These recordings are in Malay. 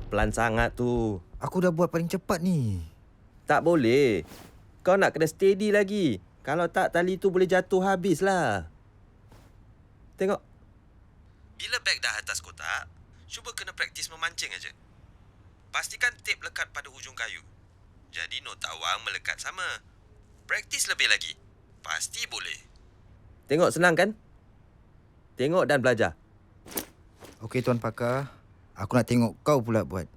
Pelan sangat tu. Aku dah buat paling cepat ni. Tak boleh. Kau nak kena steady lagi. Kalau tak, tali tu boleh jatuh habislah. Tengok. Bila beg dah atas kotak, cuba kena praktis memancing aja. Pastikan tip lekat pada hujung kayu. Jadi nota wang melekat sama. Praktis lebih lagi. Pasti boleh. Tengok senang kan? Tengok dan belajar. Okey Tuan Pakar. Aku nak tengok kau pula buat.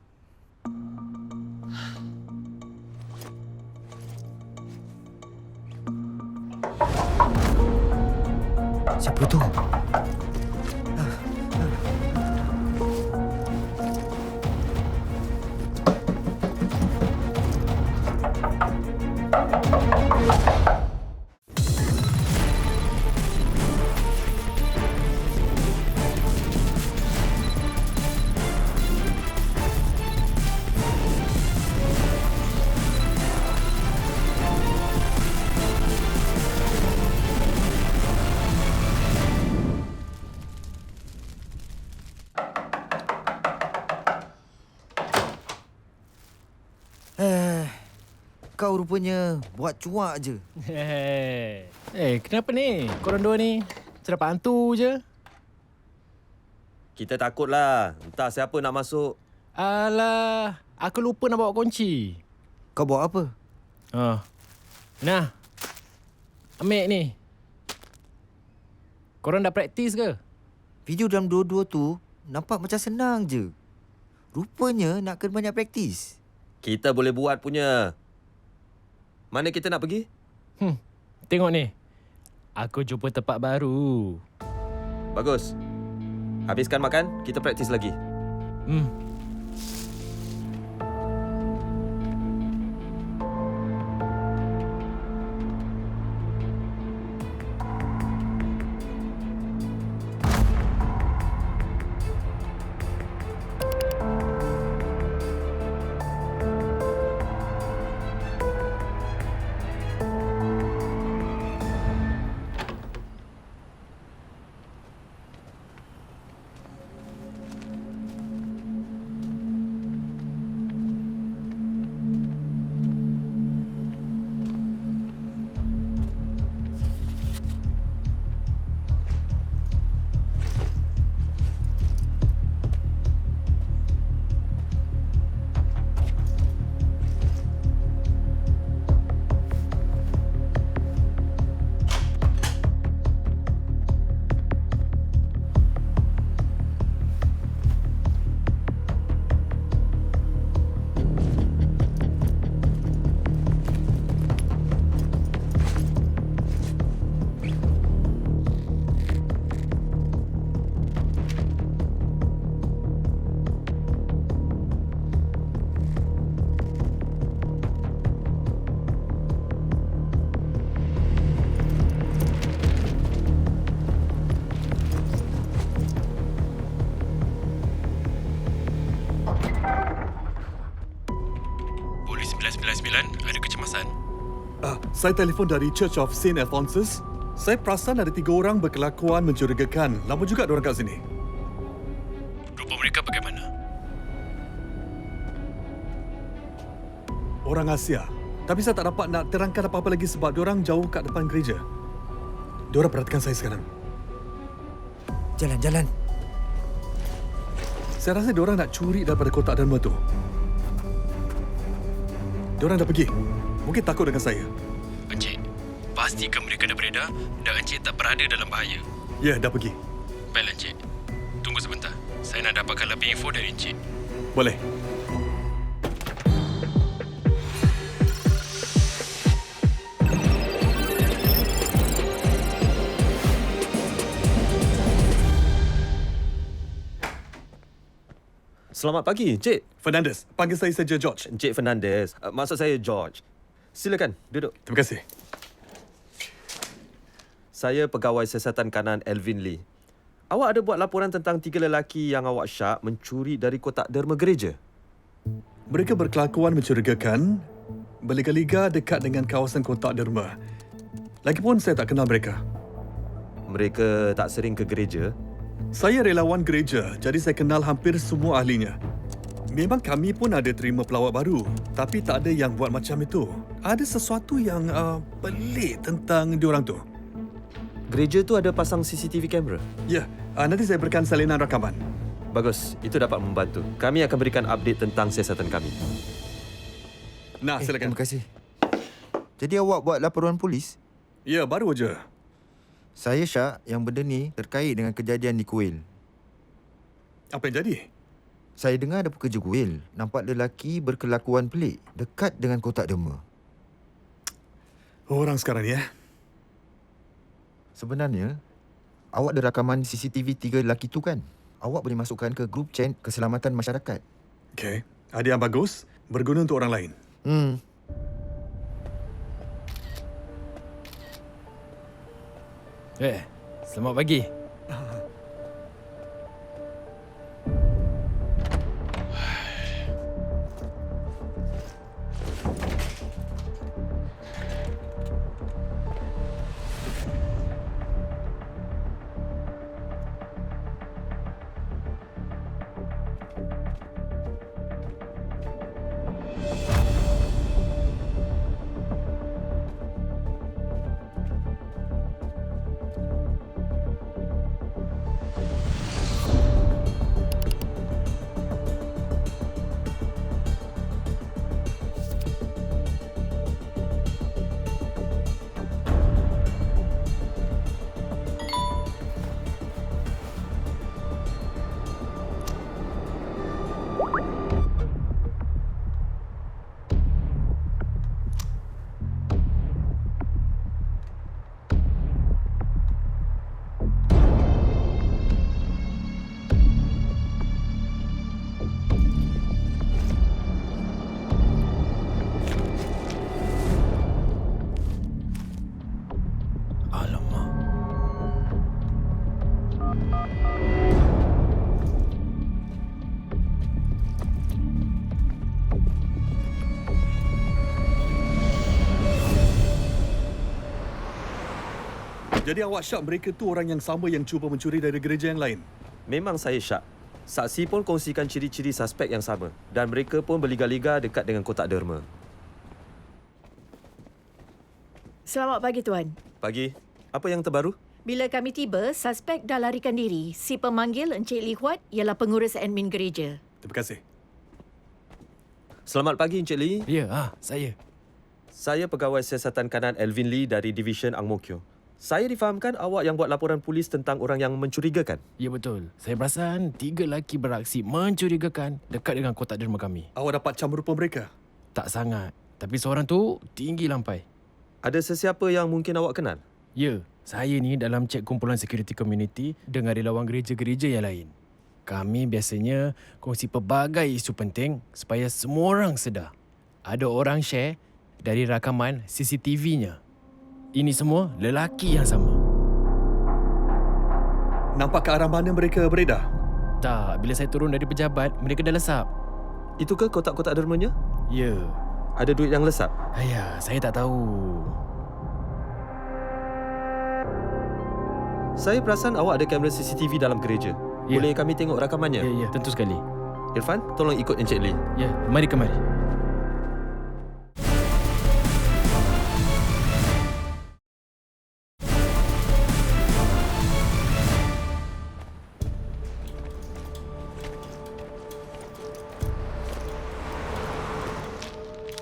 Siapa tu? Kau rupanya buat cuak je. Kenapa ni? Korang dua ni macam dapat hantu je. Kita takutlah. Entah siapa nak masuk. Alah, aku lupa nak bawa kunci. Kau bawa apa? Nah, ambil ni. Korang dah praktis ke? Video dalam dua-dua tu nampak macam senang je. Rupanya nak kena banyak praktis. Kita boleh buat punya. Mana kita nak pergi? Tengok ni. Aku jumpa tempat baru. Bagus. Habiskan makan, kita praktis lagi. Polis 999 ada kecemasan. Saya telefon dari Church of St. Alphonsus. Saya perasan ada 3 orang berkelakuan mencurigakan. Lama juga diorang kat sini. Rupa mereka bagaimana? Orang Asia. Tapi saya tak dapat nak terangkan apa-apa lagi sebab diorang jauh kat depan gereja. Diorang perhatikan saya sekarang. Jalan. Saya rasa diorang nak curi daripada kotak derma tu. Diorang dah pergi. Mungkin takut dengan saya. Encik, pastikan mereka dah beredar dan Encik tak berada dalam bahaya. Ya, dah pergi. Baiklah Encik. Tunggu sebentar. Saya nak dapatkan lebih info dari Encik. Boleh. Selamat pagi, Encik. Fernandez, panggil saya saja George. Encik Fernandez. Maksud saya George. Silakan, duduk. Terima kasih. Saya pegawai siasatan kanan Elvin Lee. Awak ada buat laporan tentang 3 lelaki yang awak syak mencuri dari kotak derma gereja. Mereka berkelakuan mencurigakan, berliga-liga dekat dengan kawasan kotak derma. Lagipun saya tak kenal mereka. Mereka tak sering ke gereja. Saya relawan gereja, jadi saya kenal hampir semua ahlinya. Memang kami pun ada terima pelawat baru, tapi tak ada yang buat macam itu. Ada sesuatu yang pelik tentang diorang tu. Gereja tu ada pasang CCTV kamera. Ya, nanti saya berikan salinan rakaman. Bagus, itu dapat membantu. Kami akan berikan update tentang siasatan kami. Nah, silakan. Terima kasih. Jadi awak buat laporan polis? Ya, baru aja. Saya Syak, yang benda ni terkait dengan kejadian di kuil. Apa yang jadi? Saya dengar ada pekerja kuil nampak lelaki berkelakuan pelik dekat dengan kotak derma. Orang sekarang ni, Sebenarnya, awak ada rakaman CCTV 3 lelaki tu kan? Awak boleh masukkan ke grup chat keselamatan masyarakat. Okey. Ada yang bagus, berguna untuk orang lain. Selamat pagi. Alamak. Jadi awak syak mereka tu orang yang sama yang cuba mencuri dari gereja yang lain? Memang saya syak. Saksi pun kongsikan ciri-ciri suspek yang sama dan mereka pun berliga-liga dekat dengan kotak derma. Selamat pagi, Tuan. Pagi. Apa yang terbaru? Bila kami tiba, suspek dah larikan diri. Si pemanggil Encik Lee Huat ialah pengurus admin gereja. Terima kasih. Selamat pagi, Encik Lee. Ya, saya. Saya pegawai siasatan kanan Alvin Lee dari Division Ang Mo Kio. Saya difahamkan awak yang buat laporan polis tentang orang yang mencurigakan. Ya betul. Saya perasan 3 lelaki beraksi mencurigakan dekat dengan kotak derma kami. Awak dapat cam rupa mereka? Tak sangat. Tapi seorang tu tinggi lampai. Ada sesiapa yang mungkin awak kenal? Ya, saya ni dalam cek kumpulan security community dengan relawan gereja-gereja yang lain. Kami biasanya kongsi pelbagai isu penting supaya semua orang sedar. Ada orang share dari rakaman CCTV-nya. Ini semua lelaki yang sama. Nampak ke arah mana mereka beredar? Tak, bila saya turun dari pejabat, mereka dah lesap. Itu ke kotak-kotak dermanya? Ya. Ada duit yang lesap? Ayah, saya tak tahu. Saya perasan awak ada kamera CCTV dalam gereja. Ya. Boleh kami tengok rakamannya? Ya, tentu sekali. Irfan, tolong ikut Encik Lee. Ya, mari kemari.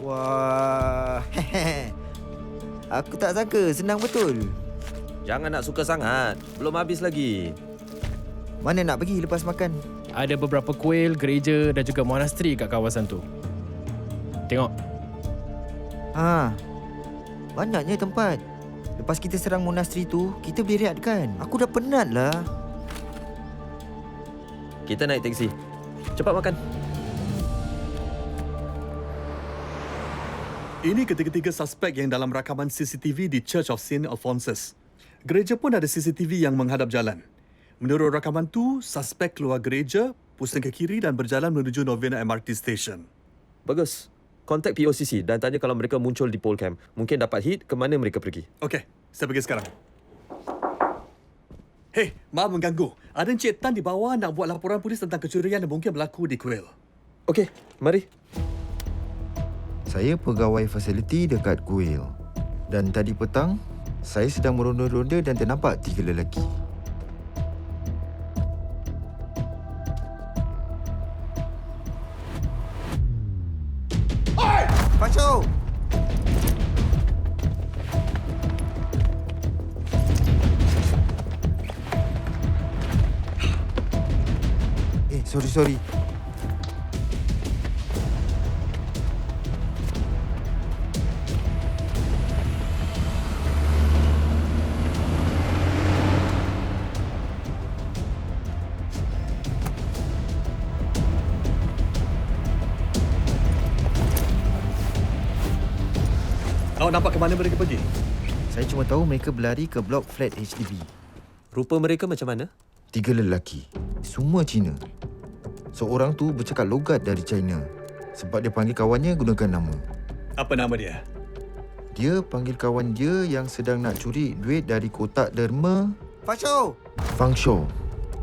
Wah, aku tak sangka senang betul. Jangan nak suka sangat. Belum habis lagi. Mana nak pergi lepas makan? Ada beberapa kuil, gereja dan juga monasteri kat kawasan tu. Tengok. Banyaknya tempat. Lepas kita serang monasteri tu, kita boleh rehat kan? Aku dah penat lah. Kita naik teksi. Cepat makan. Ini ketiga-tiga suspek yang dalam rakaman CCTV di Church of St. Alphonsus. Gereja pun ada CCTV yang menghadap jalan. Menurut rakaman tu, suspek keluar gereja, pusing ke kiri dan berjalan menuju Novena MRT Station. Bagus. Kontak POCC dan tanya kalau mereka muncul di Polcam. Mungkin dapat hit ke mana mereka pergi. Okey, saya pergi sekarang. Hei, maaf mengganggu. Ada Encik Tan di bawah nak buat laporan polis tentang kecurian yang mungkin berlaku di kuil. Okey, mari. Saya pegawai fasiliti dekat kuil. Dan tadi petang, saya sedang meronda-ronda dan ternampak 3 lelaki. Pasho! Sorry. Awak nampak ke mana mereka pergi? Saya cuma tahu mereka berlari ke blok flat HDB. Rupa mereka macam mana? 3 lelaki. Semua Cina. Seorang tu bercakap logat dari China. Sebab dia panggil kawannya gunakan nama. Apa nama dia? Dia panggil kawan dia yang sedang nak curi duit dari kotak derma Fang Shou.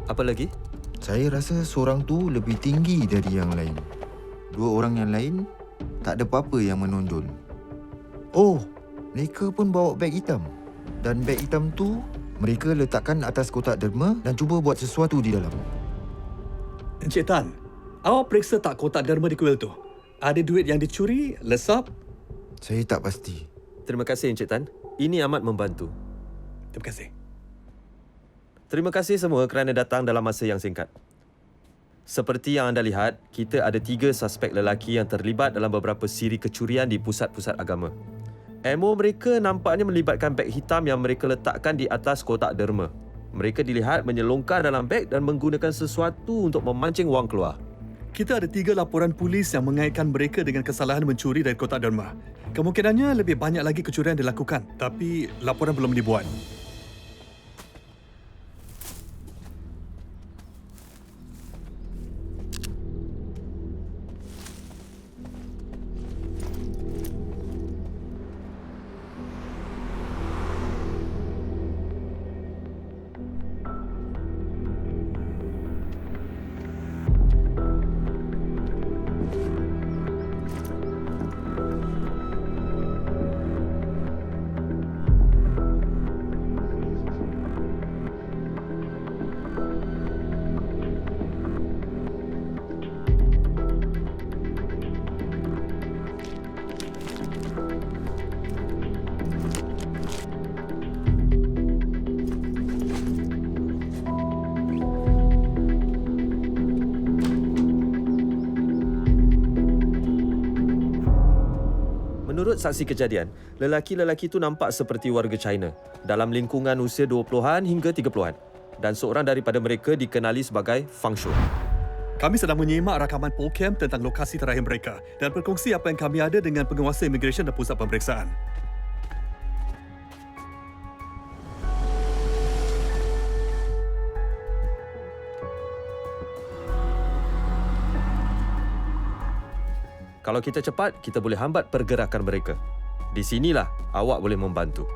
Apa lagi? Saya rasa seorang tu lebih tinggi dari yang lain. 2 orang yang lain tak ada apa-apa yang menonjol. Oh, mereka pun bawa beg hitam. Dan beg hitam tu mereka letakkan atas kotak derma dan cuba buat sesuatu di dalam. Encik Tan, awak periksa tak kotak derma di kuil tu? Ada duit yang dicuri, lesap? Saya tak pasti. Terima kasih Encik Tan. Ini amat membantu. Terima kasih. Terima kasih semua kerana datang dalam masa yang singkat. Seperti yang anda lihat, kita ada 3 suspek lelaki yang terlibat dalam beberapa siri kecurian di pusat-pusat agama. Ammo mereka nampaknya melibatkan beg hitam yang mereka letakkan di atas kotak derma. Mereka dilihat menyelongkar dalam beg dan menggunakan sesuatu untuk memancing wang keluar. Kita ada 3 laporan polis yang mengaitkan mereka dengan kesalahan mencuri dari kotak derma. Kemungkinannya lebih banyak lagi kecurian dilakukan, tapi laporan belum dibuat. Menurut saksi kejadian, lelaki-lelaki itu nampak seperti warga China dalam lingkungan usia 20-an hingga 30-an dan seorang daripada mereka dikenali sebagai Fang Shou. Kami sedang menyimak rakaman POCAM tentang lokasi terakhir mereka dan berkongsi apa yang kami ada dengan penguasa imigresen dan pusat pemeriksaan. Kalau kita cepat, kita boleh hambat pergerakan mereka. Di sinilah awak boleh membantu.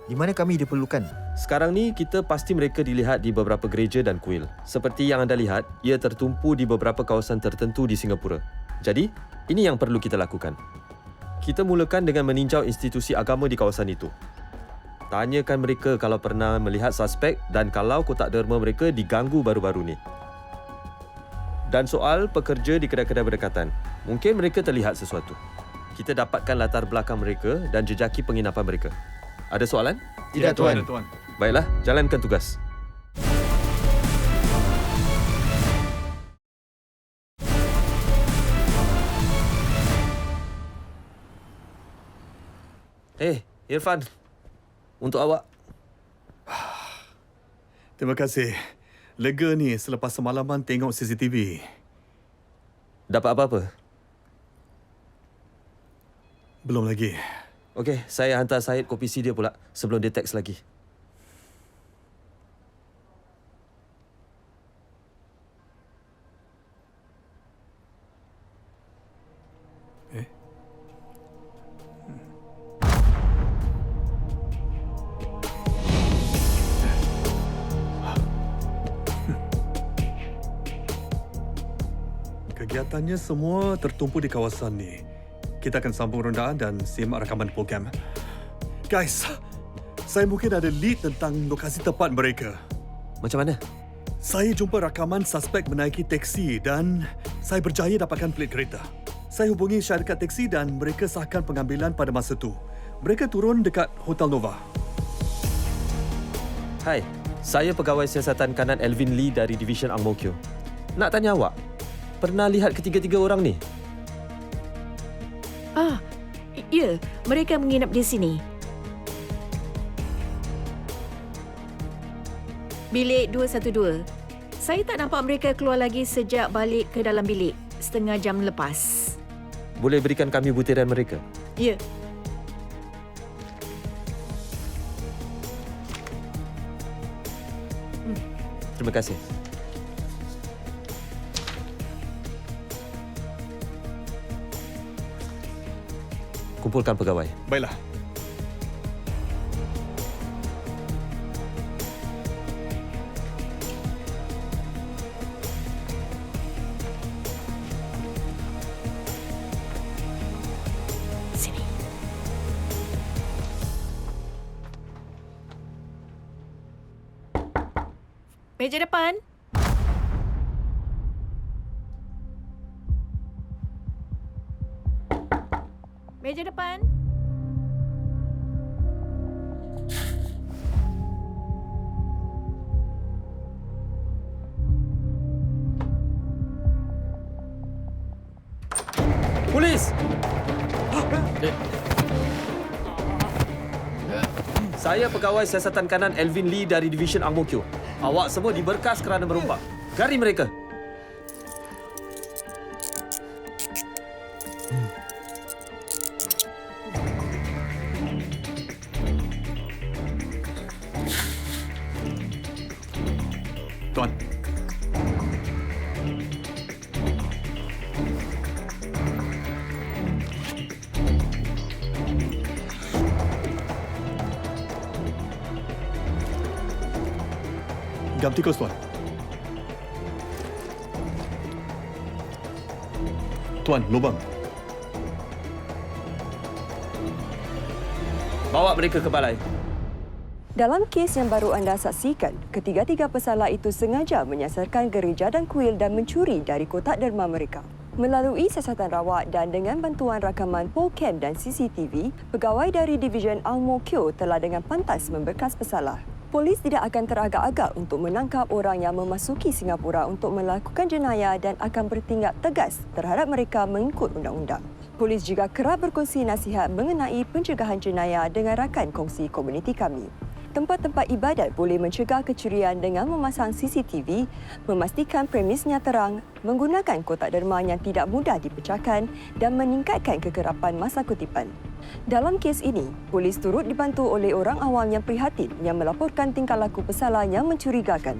Di mana kami diperlukan? Sekarang ni, kita pasti mereka dilihat di beberapa gereja dan kuil. Seperti yang anda lihat, ia tertumpu di beberapa kawasan tertentu di Singapura. Jadi, ini yang perlu kita lakukan. Kita mulakan dengan meninjau institusi agama di kawasan itu. Tanyakan mereka kalau pernah melihat suspek dan kalau kotak derma mereka diganggu baru-baru ni. Dan soal pekerja di kedai-kedai berdekatan. Mungkin mereka terlihat sesuatu. Kita dapatkan latar belakang mereka dan jejaki penginapan mereka. Ada soalan? Tidak, Tuan. Tuan. Baiklah, jalankan tugas. Irfan. Untuk awak. Terima kasih. Lega ni selepas semalaman tengok CCTV. Dapat apa-apa? Belum lagi. Okey, saya hantar Syed kopi CD pula sebelum dia teks lagi. Kegiatannya semua tertumpu di kawasan ni. Kita akan sambung rondaan dan simak rakaman program. Guys, saya mungkin ada lead tentang lokasi tepat mereka. Macam mana? Saya jumpa rakaman suspek menaiki teksi dan saya berjaya dapatkan pelit kereta. Saya hubungi syarikat teksi dan mereka sahkan pengambilan pada masa tu. Mereka turun dekat Hotel Nova. Hai, saya pegawai siasatan kanan Alvin Lee dari Division Ang Mo Kio. Nak tanya awak, pernah lihat ketiga-tiga orang ni? Ya, mereka menginap di sini. Bilik 212. Saya tak nampak mereka keluar lagi sejak balik ke dalam bilik setengah jam lepas. Boleh berikan kami butiran mereka? Ya. Terima kasih. Kumpulkan pegawai. Baiklah. Sini. Meja depan. Meja depan. Polis! Saya pegawai siasatan kanan Alvin Lee dari Division Ang Mo Kio. Awak semua diberkas kerana merompak. Gari mereka. Tuan. Gam tikus, Tuan. Tuan, lubang. Bawa mereka ke balai. Dalam kes yang baru anda saksikan, ketiga-tiga pesalah itu sengaja menyasarkan gereja dan kuil dan mencuri dari kotak derma mereka. Melalui siasatan rawat dan dengan bantuan rakaman POCAM dan CCTV, pegawai dari Division Ang Mo Kio telah dengan pantas memberkas pesalah. Polis tidak akan teragak-agak untuk menangkap orang yang memasuki Singapura untuk melakukan jenayah dan akan bertindak tegas terhadap mereka mengikut undang-undang. Polis juga kerap berkongsi nasihat mengenai pencegahan jenayah dengan rakan kongsi komuniti kami. Tempat-tempat ibadat boleh mencegah kecurian dengan memasang CCTV, memastikan premisnya terang, menggunakan kotak derma yang tidak mudah dipecahkan dan meningkatkan kekerapan masa kutipan. Dalam kes ini, polis turut dibantu oleh orang awam yang prihatin yang melaporkan tingkah laku pesalah yang mencurigakan.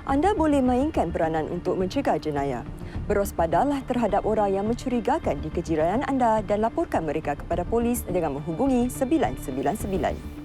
Anda boleh mainkan peranan untuk mencegah jenayah. Berwaspadalah terhadap orang yang mencurigakan di kejiranan anda dan laporkan mereka kepada polis dengan menghubungi 999.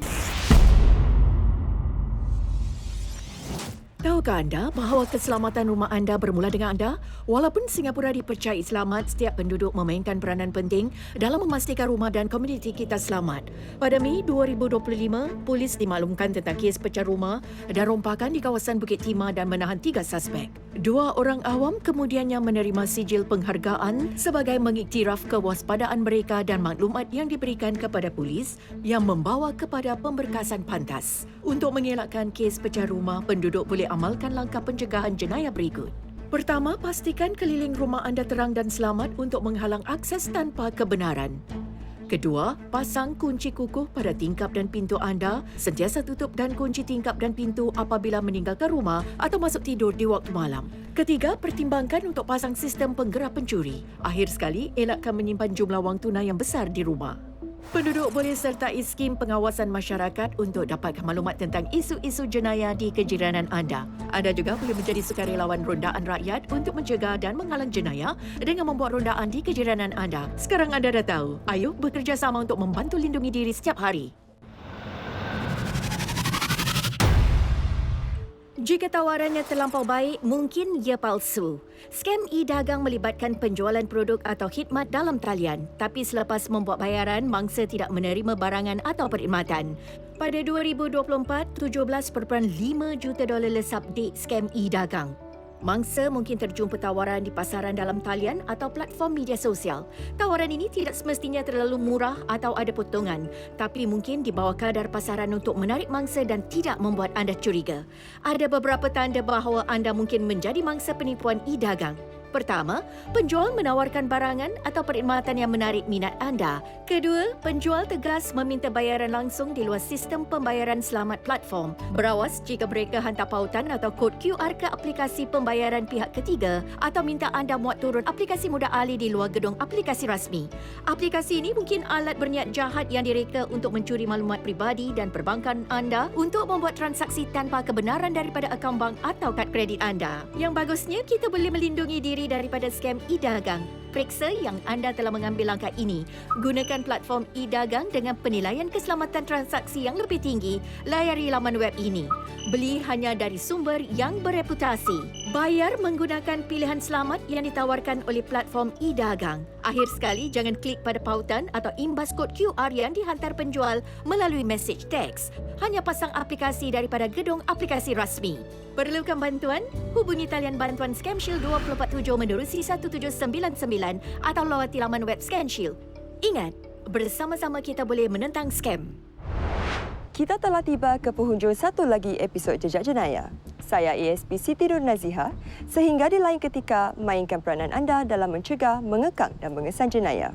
Tahukah anda bahawa keselamatan rumah anda bermula dengan anda? Walaupun Singapura dipercayai selamat, setiap penduduk memainkan peranan penting dalam memastikan rumah dan komuniti kita selamat. Pada Mei 2025, polis dimaklumkan tentang kes pecah rumah dan rompakan di kawasan Bukit Timah dan menahan 3 suspek. 2 orang awam kemudiannya menerima sijil penghargaan sebagai mengiktiraf kewaspadaan mereka dan maklumat yang diberikan kepada polis yang membawa kepada pemberkasan pantas. Untuk mengelakkan kes pecah rumah, penduduk boleh amalkan langkah pencegahan jenayah berikut. Pertama, pastikan keliling rumah anda terang dan selamat untuk menghalang akses tanpa kebenaran. Kedua, pasang kunci kukuh pada tingkap dan pintu anda. Sentiasa tutup dan kunci tingkap dan pintu apabila meninggalkan rumah atau masuk tidur di waktu malam. Ketiga, pertimbangkan untuk pasang sistem penggerak pencuri. Akhir sekali, elakkan menyimpan jumlah wang tunai yang besar di rumah. Penduduk boleh sertai skim pengawasan masyarakat untuk dapatkan maklumat tentang isu-isu jenayah di kejiranan anda. Anda juga boleh menjadi sukarelawan rondaan rakyat untuk mencegah dan menghalang jenayah dengan membuat rondaan di kejiranan anda. Sekarang anda dah tahu. Ayo bekerjasama untuk membantu lindungi diri setiap hari. Jika tawarannya terlampau baik, mungkin ia palsu. Skam e-dagang melibatkan penjualan produk atau khidmat dalam talian, tapi selepas membuat bayaran, mangsa tidak menerima barangan atau perkhidmatan. Pada 2024, $17.5 juta lesap date skam e-dagang. Mangsa mungkin terjumpa tawaran di pasaran dalam talian atau platform media sosial. Tawaran ini tidak semestinya terlalu murah atau ada potongan, tapi mungkin di bawah kadar pasaran untuk menarik mangsa dan tidak membuat anda curiga. Ada beberapa tanda bahawa anda mungkin menjadi mangsa penipuan e-dagang. Pertama, penjual menawarkan barangan atau perkhidmatan yang menarik minat anda. Kedua, penjual tegas meminta bayaran langsung di luar sistem pembayaran selamat platform. Berawas jika mereka hantar pautan atau kod QR ke aplikasi pembayaran pihak ketiga atau minta anda muat turun aplikasi mudah alih di luar gedung aplikasi rasmi. Aplikasi ini mungkin alat berniat jahat yang direka untuk mencuri maklumat peribadi dan perbankan anda untuk membuat transaksi tanpa kebenaran daripada akaun bank atau kad kredit anda. Yang bagusnya, kita boleh melindungi diri daripada skam e-dagang. Periksa yang anda telah mengambil langkah ini. Gunakan platform e-dagang dengan penilaian keselamatan transaksi yang lebih tinggi. Layari laman web ini. Beli hanya dari sumber yang bereputasi. Bayar menggunakan pilihan selamat yang ditawarkan oleh platform e-dagang. Akhir sekali, jangan klik pada pautan atau imbas kod QR yang dihantar penjual melalui message teks. Hanya pasang aplikasi daripada gedung aplikasi rasmi. Perlukan bantuan? Hubungi talian bantuan Scam Shield 247 menerusi 1799 atau lawati laman web Scam Shield. Ingat, bersama-sama kita boleh menentang skam. Kita telah tiba ke penghujung satu lagi episod Jejak Jenayah. Saya ASP Siti Nur Nazihah. Sehingga di lain ketika, mainkan peranan anda dalam mencegah, mengekang dan mengesan jenayah.